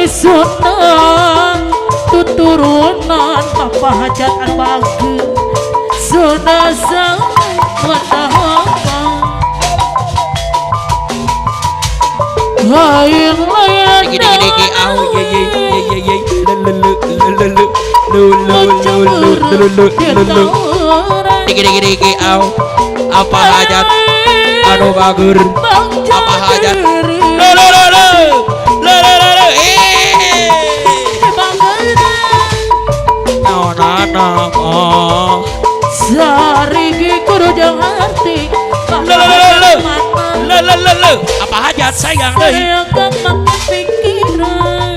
Sunan tuturunan Bapak Hajat Al-Bagir sudah sang matahaka lain layan digi au digi au apa hajat anu bagur apa hajat Sarigi kudu jeung hati apa hajat sayang deui pikiran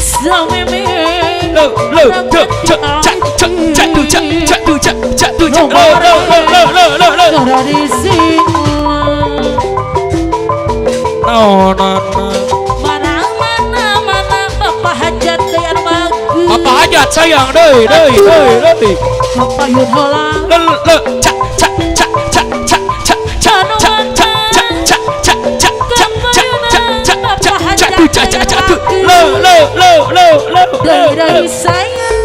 sameme apa hajat sayang deui papayun heula dari sayang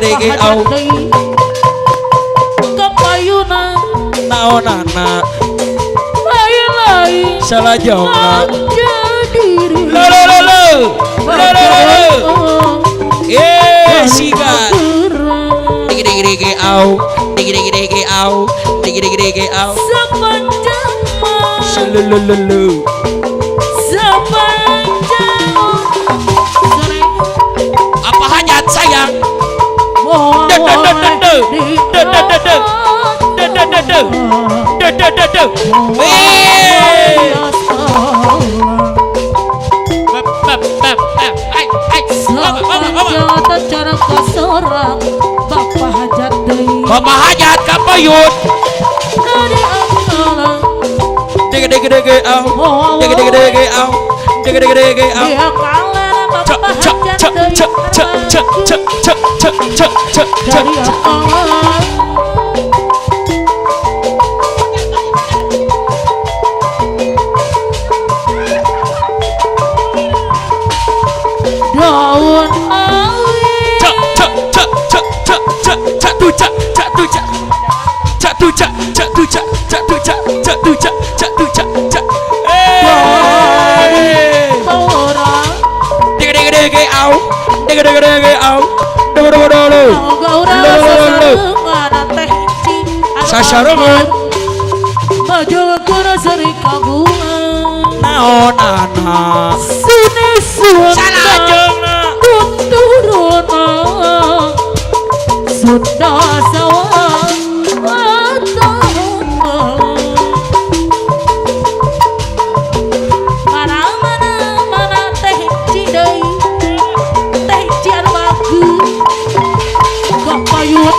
digi au kapayuna naonana lain salah jauh diri siga digi au sepanjang selululu apa hajat sayang cara kasorang Bapak Hajat deui Bapak hajat kapayun dari angkala digi au dia kalah Bapak Hajat dari angkala daun sasarangan maju kura seri kagungan naonana sini salah jeung tuturuna sudah sawang mana teh cidai teh cian bagus kapayun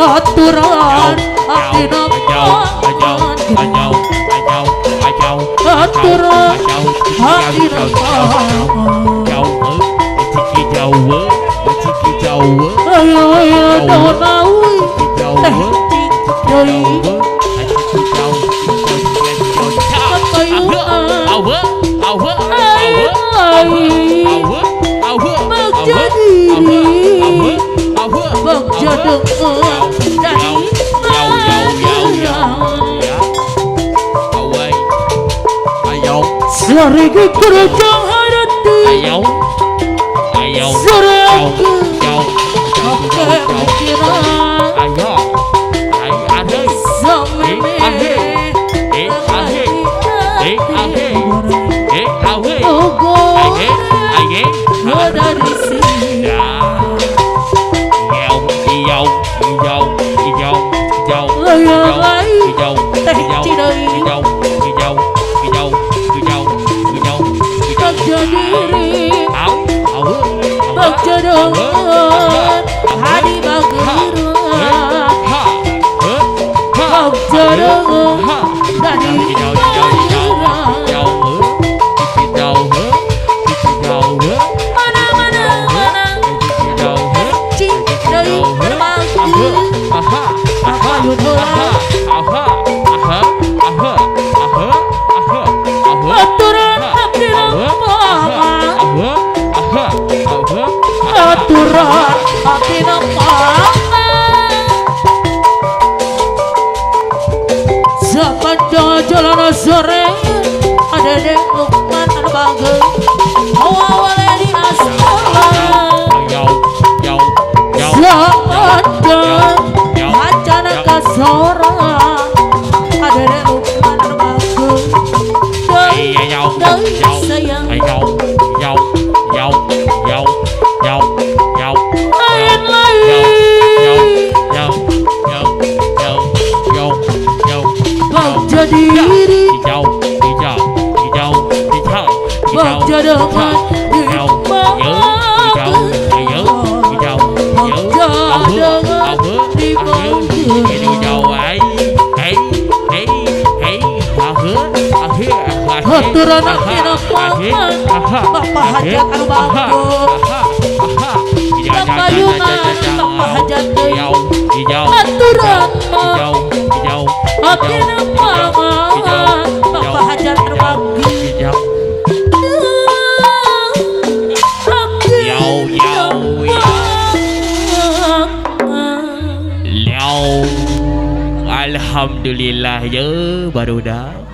aturan atina aturan atina ayo donawi teh cidai Sarigi kerajaan harati Sarigi Oke pikiran Sameme Ogo dari sini teh cidai diri bagjadangan hadi bageran bagjadangan dari mana sore ada dek Lukman anu bageus awale di asmara Sadan macana kasora ada dek Lukman anu bageus deui sayang jadi diri bagja dengan haturan akhirnya pangan Bapak hajat anu bagus Bapak Yunan Bapak hajat haturan akhirnya pangan Bapak hajat anu bagus Alhamdulillah ya barudak